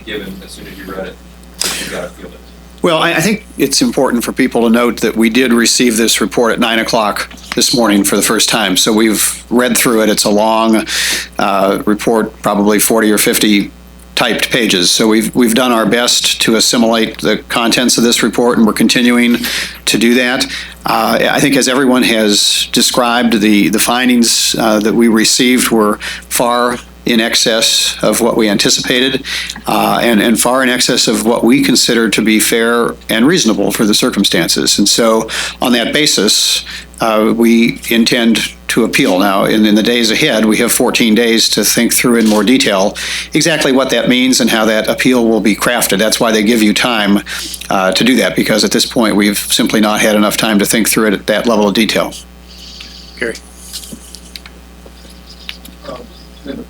given as soon as you read it, you got to feel it. Well, I think it's important for people to note that we did receive this report at 9 o'clock this morning for the first time. So we've read through it. It's a long report, probably 40 or 50 typed pages. So we've done our best to assimilate the contents of this report, and we're continuing to do that. I think, as everyone has described, the findings that we received were far in excess of what we anticipated, and far in excess of what we consider to be fair and reasonable for the circumstances. And so on that basis, we intend to appeal. Now, in the days ahead, we have 14 days to think through in more detail exactly what that means and how that appeal will be crafted. That's why they give you time to do that, because at this point, we've simply not had enough time to think through it at that level of detail. Gary.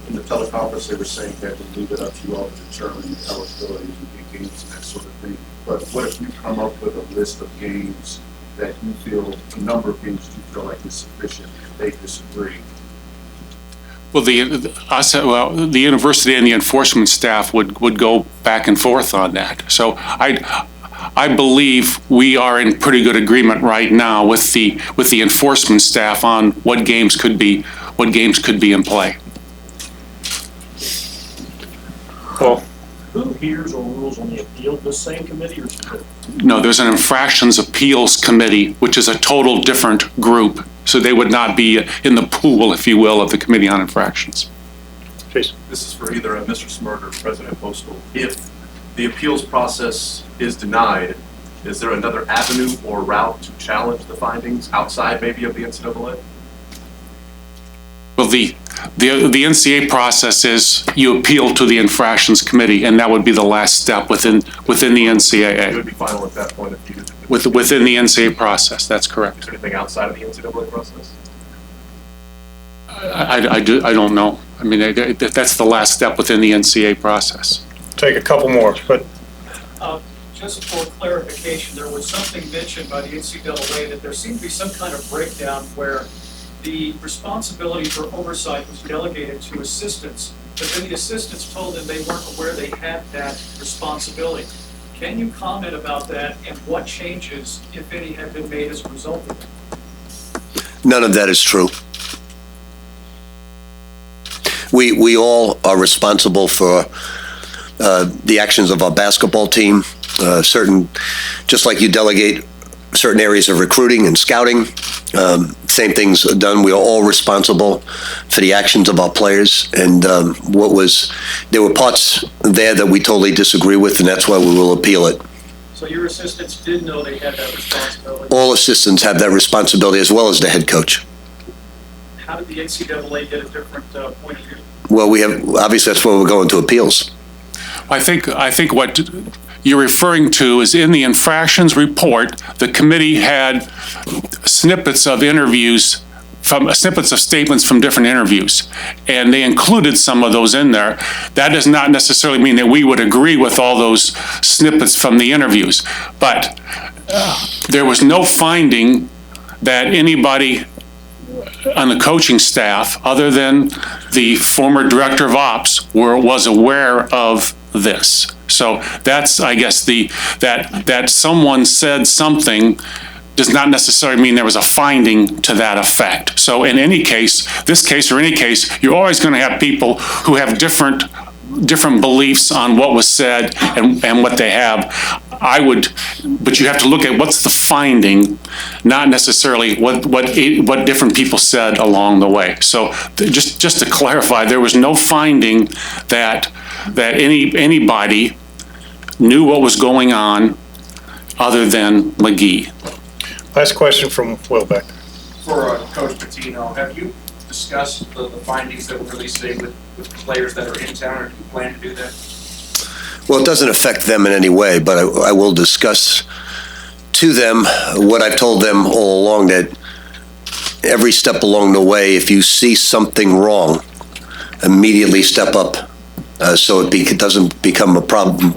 In the teleconference, they were saying that we leave it up to you all to determine the eligibility of games and that sort of thing. But what if you come up with a list of games that you feel, a number of games you feel like is sufficient, and they disagree? Well, the university and the enforcement staff would go back and forth on that. So I believe we are in pretty good agreement right now with the enforcement staff on what games could be in play. Paul. Who hears or rules on the appeal? The same committee or different? No, there's an infractions appeals committee, which is a total different group. So they would not be in the pool, if you will, of the Committee on Infractions. Jason. This is for either Mr. Smrt or President Postel. If the appeals process is denied, is there another avenue or route to challenge the findings outside maybe of the NCAA? Well, the NCAA process is you appeal to the infractions committee, and that would be the last step within the NCAA. It would be final at that point if you Within the NCAA process, that's correct. Is there anything outside of the NCAA process? I don't know. I mean, that's the last step within the NCAA process. Take a couple more, but Just for clarification, there was something mentioned by the NCAA that there seemed to be some kind of breakdown where the responsibility for oversight was delegated to assistants, but then the assistants told them they weren't aware they had that responsibility. Can you comment about that and what changes, if any, have been made as a result of it? None of that is true. We all are responsible for the actions of our basketball team. Just like you delegate certain areas of recruiting and scouting, same things are done. We are all responsible for the actions of our players. And there were parts there that we totally disagree with, and that's why we will appeal it. So your assistants did know they had that responsibility? All assistants have that responsibility, as well as the head coach. How did the NCAA get a different point of view? Well, obviously that's where we're going to appeals. I think what you're referring to is in the infractions report, the committee had snippets of snippets of statements from different interviews, and they included some of those in there. That does not necessarily mean that we would agree with all those snippets from the interviews, but there was no finding that anybody on the coaching staff, other than the former director of ops, was aware of this. So that's, I guess, that someone said something does not necessarily mean there was a finding to that effect. So in any case, this case or any case, you're always going to have people who have different beliefs on what was said and what they have. But you have to look at what's the finding, not necessarily what different people said along the way. So just to clarify, there was no finding that anybody knew what was going on other than McGee. last question from Will Beck. For Coach Pitino, have you discussed the findings that were released today with players that are in town, or do you plan to do that? Well, it doesn't affect them in any way, but I will discuss to them what I've told them all along, that every step along the way, if you see something wrong, immediately step up so it doesn't become a problem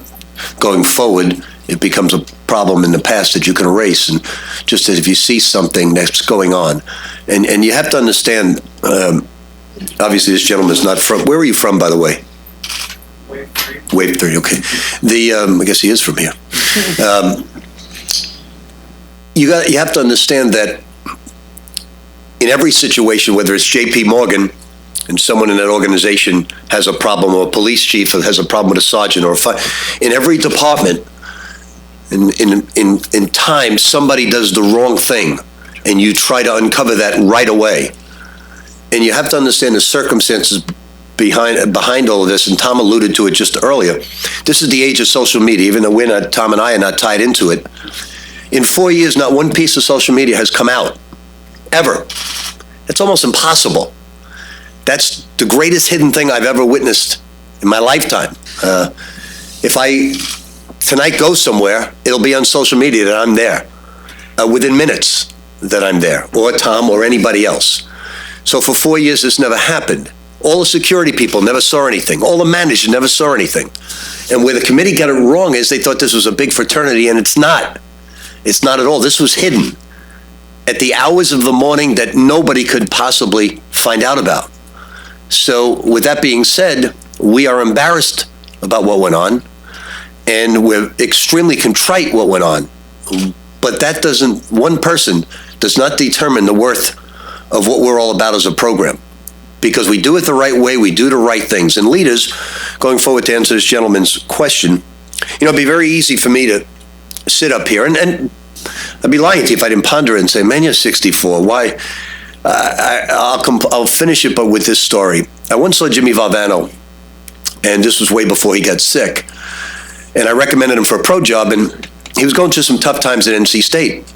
going forward. It becomes a problem in the past that you can erase. And just as if you see something that's going on, and you have to understand, obviously this gentleman's not from, where are you from, by the way? Wake. Wave 3, okay. I guess he is from here. You have to understand that in every situation, whether it's J.P. Morgan and someone in that organization has a problem, or a police chief has a problem with a sergeant, or in every department, in time, somebody does the wrong thing, and you try to uncover that right away. And you have to understand the circumstances behind all of this, and Tom alluded to it just earlier. This is the age of social media, even though Tom and I are not tied into it. In 4 years, not one piece of social media has come out, ever. It's almost impossible. That's the greatest hidden thing I've ever witnessed in my lifetime. If I tonight go somewhere, it'll be on social media that I'm there, within minutes that I'm there, or Tom or anybody else. So for 4 years, this never happened. All the security people never saw anything. All the managers never saw anything. And where the committee got it wrong is they thought this was a big fraternity, and it's not. It's not at all. This was hidden at the hours of the morning that nobody could possibly find out about. So with that being said, we are embarrassed about what went on, and we're extremely contrite what went on. But that one person does not determine the worth of what we're all about as a program. Because we do it the right way, we do the right things. And leaders, going forward to answer this gentleman's question, it'd be very easy for me to sit up here, and I'd be lying to you if I didn't ponder it and say, man, you're 64, why? I'll finish it, but with this story. I once saw Jimmy Valvano, and this was way before he got sick, and I recommended him for a pro job, and he was going through some tough times at NC State.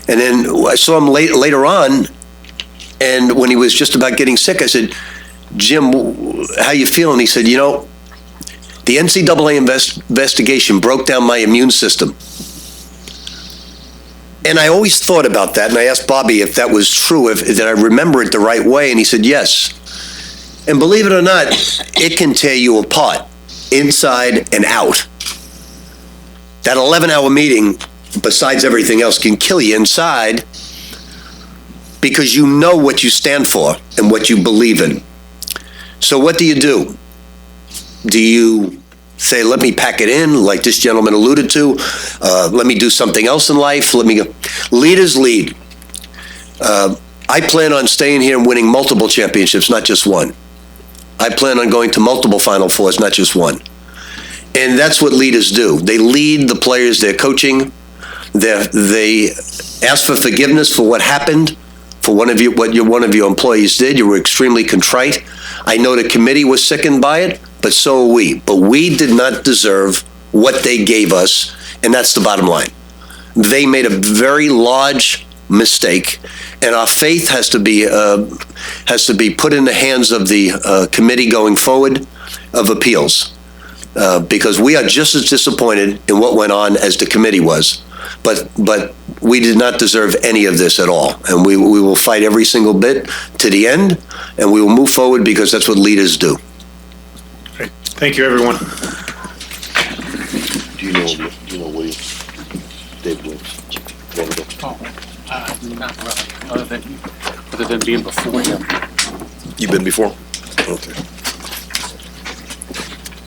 And then I saw him later on, and when he was just about getting sick, I said, Jim, how you feeling? He said, the NCAA investigation broke down my immune system. And I always thought about that, and I asked Bobby if that was true, that I remember it the right way, and he said yes. And believe it or not, it can tear you apart, inside and out. That 11-hour meeting, besides everything else, can kill you inside, because you know what you stand for and what you believe in. So what do? Do you say, let me pack it in, like this gentleman alluded to? Let me do something else in life. Let me go. Leaders lead. I plan on staying here and winning multiple championships, not just one. I plan on going to multiple Final Fours, not just one. And that's what leaders do. They lead the players they're coaching. They ask for forgiveness for what happened, for one of your employees did. You were extremely contrite. I know the committee was sickened by it, but so are we. But we did not deserve what they gave us, and that's the bottom line. They made a very large mistake, and our faith has to be put in the hands of the committee going forward of appeals, because we are just as disappointed in what went on as the committee was. But we did not deserve any of this at all. And we will fight every single bit to the end, and we will move forward because that's what leaders do. Great. Thank you, everyone. Do you know Williams? Dave Williams? Not really, other than being before him. You've been before? Okay.